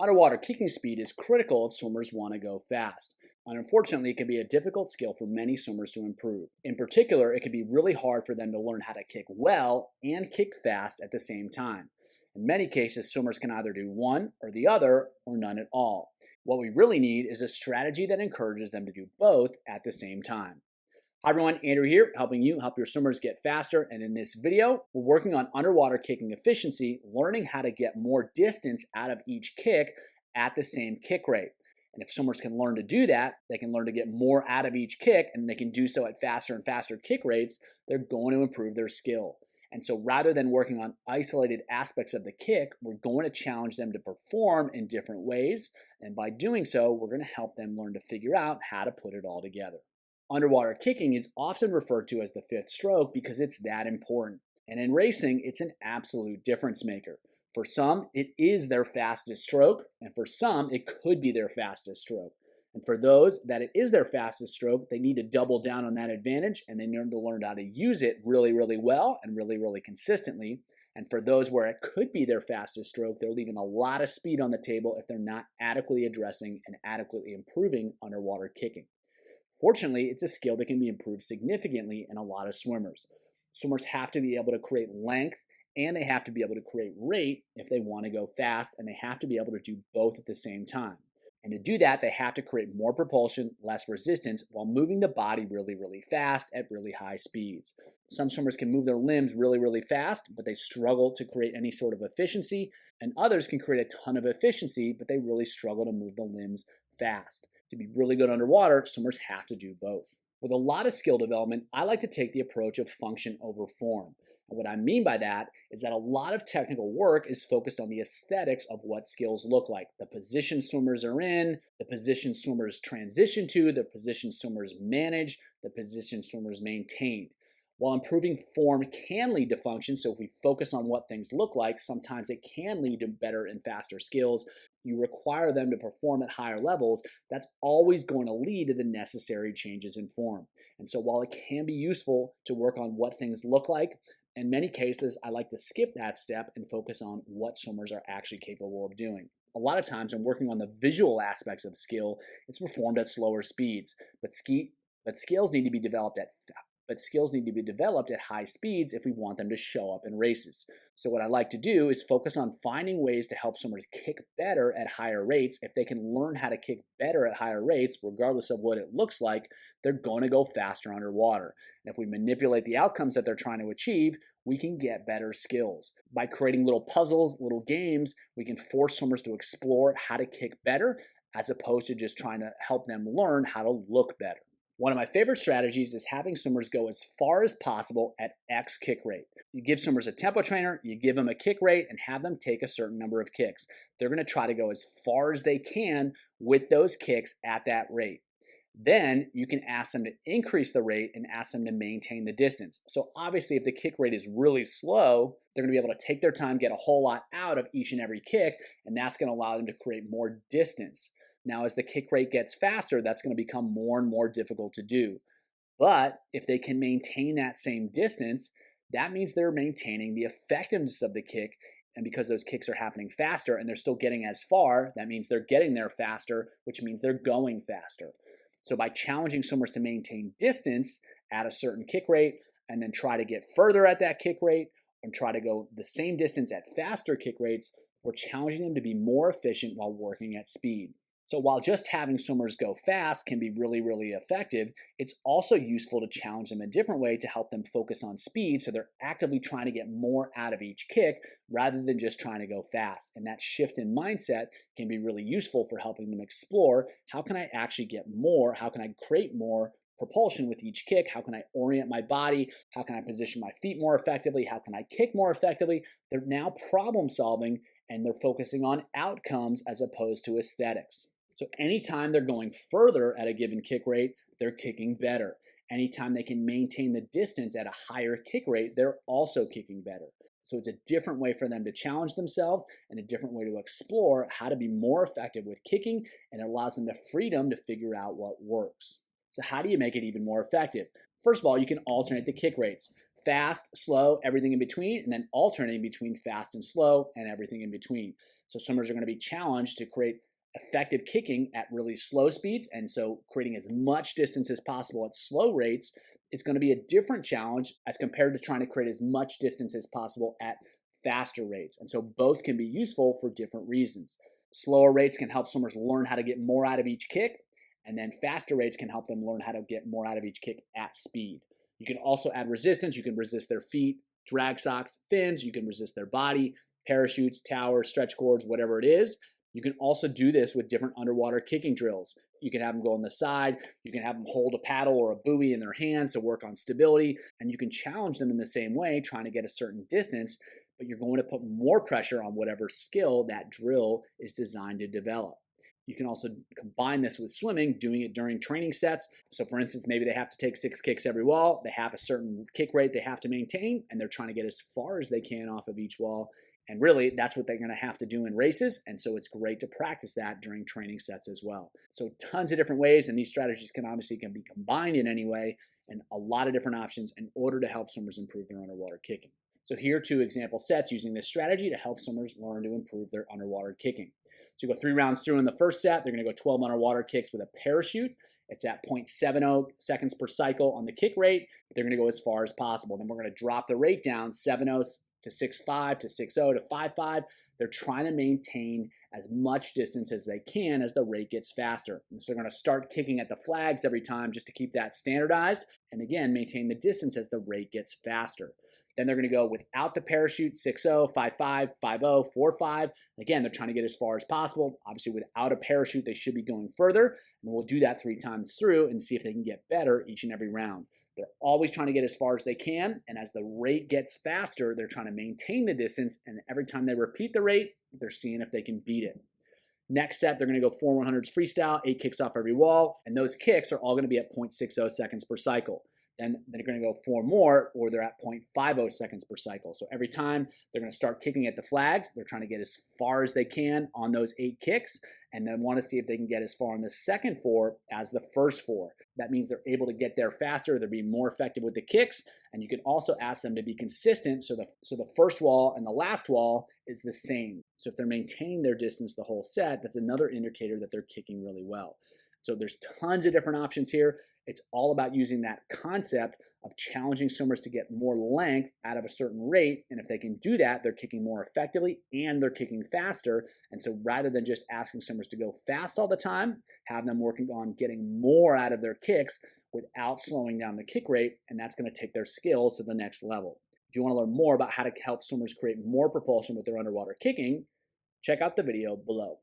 Underwater kicking speed is critical if swimmers want to go fast. And unfortunately, it can be a difficult skill for many swimmers to improve. In particular, it can be really hard for them to learn how to kick well and kick fast at the same time. In many cases, swimmers can either do one or the other or none at all. What we really need is a strategy that encourages them to do both at the same time. Hi everyone, Andrew here, helping you help your swimmers get faster. And in this video, we're working on underwater kicking efficiency, learning how to get more distance out of each kick at the same kick rate. And if swimmers can learn to do that, they can learn to get more out of each kick, and they can do so at faster and faster kick rates, they're going to improve their skill. And so rather than working on isolated aspects of the kick, we're going to challenge them to perform in different ways. And by doing so, we're going to help them learn to figure out how to put it all together. Underwater kicking is often referred to as the fifth stroke because it's that important. And in racing, it's an absolute difference maker. For some, it is their fastest stroke, and for some, it could be their fastest stroke. And for those that it is their fastest stroke, they need to double down on that advantage, and they need to learn how to use it really, really well and really, really consistently. And for those where it could be their fastest stroke, they're leaving a lot of speed on the table if they're not adequately addressing and adequately improving underwater kicking. Fortunately, it's a skill that can be improved significantly in a lot of swimmers. Swimmers have to be able to create length and they have to be able to create rate if they want to go fast, and they have to be able to do both at the same time. And to do that, they have to create more propulsion, less resistance, while moving the body really, really fast at really high speeds. Some swimmers can move their limbs really, really fast, but they struggle to create any sort of efficiency, and others can create a ton of efficiency, but they really struggle to move the limbs fast. To be really good underwater, swimmers have to do both. With a lot of skill development, I like to take the approach of function over form. And what I mean by that is that a lot of technical work is focused on the aesthetics of what skills look like. The position swimmers are in, the position swimmers transition to, the position swimmers manage, the position swimmers maintain. While improving form can lead to function, so if we focus on what things look like, sometimes it can lead to better and faster skills. You require them to perform at higher levels, that's always going to lead to the necessary changes in form. And so while it can be useful to work on what things look like, in many cases, I like to skip that step and focus on what swimmers are actually capable of doing. A lot of times when working on the visual aspects of skill, it's performed at slower speeds, but skills need to be developed at high speeds if we want them to show up in races. So what I like to do is focus on finding ways to help swimmers kick better at higher rates. If they can learn how to kick better at higher rates, regardless of what it looks like, they're going to go faster underwater. And if we manipulate the outcomes that they're trying to achieve, we can get better skills. By creating little puzzles, little games, we can force swimmers to explore how to kick better as opposed to just trying to help them learn how to look better. One of my favorite strategies is having swimmers go as far as possible at X kick rate. You give swimmers a tempo trainer, you give them a kick rate, and have them take a certain number of kicks. They're going to try to go as far as they can with those kicks at that rate. Then you can ask them to increase the rate and ask them to maintain the distance. So obviously if the kick rate is really slow, they're going to be able to take their time, get a whole lot out of each and every kick, and that's going to allow them to create more distance. Now, as the kick rate gets faster, that's going to become more and more difficult to do. But if they can maintain that same distance, that means they're maintaining the effectiveness of the kick. And because those kicks are happening faster and they're still getting as far, that means they're getting there faster, which means they're going faster. So by challenging swimmers to maintain distance at a certain kick rate and then try to get further at that kick rate and try to go the same distance at faster kick rates, we're challenging them to be more efficient while working at speed. So while just having swimmers go fast can be really, really effective, it's also useful to challenge them a different way to help them focus on speed so they're actively trying to get more out of each kick rather than just trying to go fast. And that shift in mindset can be really useful for helping them explore how can I actually get more, how can I create more propulsion with each kick, how can I orient my body, how can I position my feet more effectively, how can I kick more effectively. They're now problem solving and they're focusing on outcomes as opposed to aesthetics. So anytime they're going further at a given kick rate, they're kicking better. Anytime they can maintain the distance at a higher kick rate, they're also kicking better. So it's a different way for them to challenge themselves and a different way to explore how to be more effective with kicking, and it allows them the freedom to figure out what works. So how do you make it even more effective? First of all, you can alternate the kick rates. fast, slow, everything in between, and then alternating between fast and slow and everything in between. So swimmers are going to be challenged to create effective kicking at really slow speeds, and so creating as much distance as possible at slow rates. It's going to be a different challenge as compared to trying to create as much distance as possible at faster rates. And so both can be useful for different reasons. Slower rates can help swimmers learn how to get more out of each kick, and then faster rates can help them learn how to get more out of each kick at speed. You can also add resistance. You can resist their feet, drag socks, fins. You can resist their body, parachutes, towers, stretch cords, whatever it is. You can also do this with different underwater kicking drills. You can have them go on the side. You can have them hold a paddle or a buoy in their hands to work on stability. And you can challenge them in the same way, trying to get a certain distance, but you're going to put more pressure on whatever skill that drill is designed to develop. You can also combine this with swimming, doing it during training sets. So for instance, maybe they have to take 6 kicks every wall. They have a certain kick rate they have to maintain, and they're trying to get as far as they can off of each wall. And really, that's what they're going to have to do in races. And so it's great to practice that during training sets as well. So tons of different ways, and these strategies can be combined in any way, and a lot of different options in order to help swimmers improve their underwater kicking. So here are 2 example sets using this strategy to help swimmers learn to improve their underwater kicking. So you go 3 rounds through in the first set. They're going to go 12 underwater kicks with a parachute. It's at 0.70 seconds per cycle on the kick rate. They're going to go as far as possible. Then we're going to drop the rate down 7.0 to 6.5 to 6.0 to 5.5. They're trying to maintain as much distance as they can as the rate gets faster. And so they're going to start kicking at the flags every time just to keep that standardized. And again, maintain the distance as the rate gets faster. Then they're going to go without the parachute, 6.0, 5.5, 5.0, 4.5. Again, they're trying to get as far as possible. Obviously, without a parachute, they should be going further. And we'll do that 3 times through and see if they can get better each and every round. They're always trying to get as far as they can. And as the rate gets faster, they're trying to maintain the distance. And every time they repeat the rate, they're seeing if they can beat it. Next set, they're going to go 4 100s freestyle, 8 kicks off every wall. And those kicks are all going to be at 0.60 seconds per cycle. Then they're going to go 4 more, or they're at 0.50 seconds per cycle. So every time they're going to start kicking at the flags, they're trying to get as far as they can on those 8 kicks, and then want to see if they can get as far on the second 4 as the first 4. That means they're able to get there faster, they're being more effective with the kicks, and you can also ask them to be consistent so the first wall and the last wall is the same. So if they're maintaining their distance the whole set, that's another indicator that they're kicking really well. So there's tons of different options here. It's all about using that concept of challenging swimmers to get more length out of a certain rate. And if they can do that, they're kicking more effectively and they're kicking faster. And so rather than just asking swimmers to go fast all the time, have them working on getting more out of their kicks without slowing down the kick rate. And that's going to take their skills to the next level. If you want to learn more about how to help swimmers create more propulsion with their underwater kicking, check out the video below.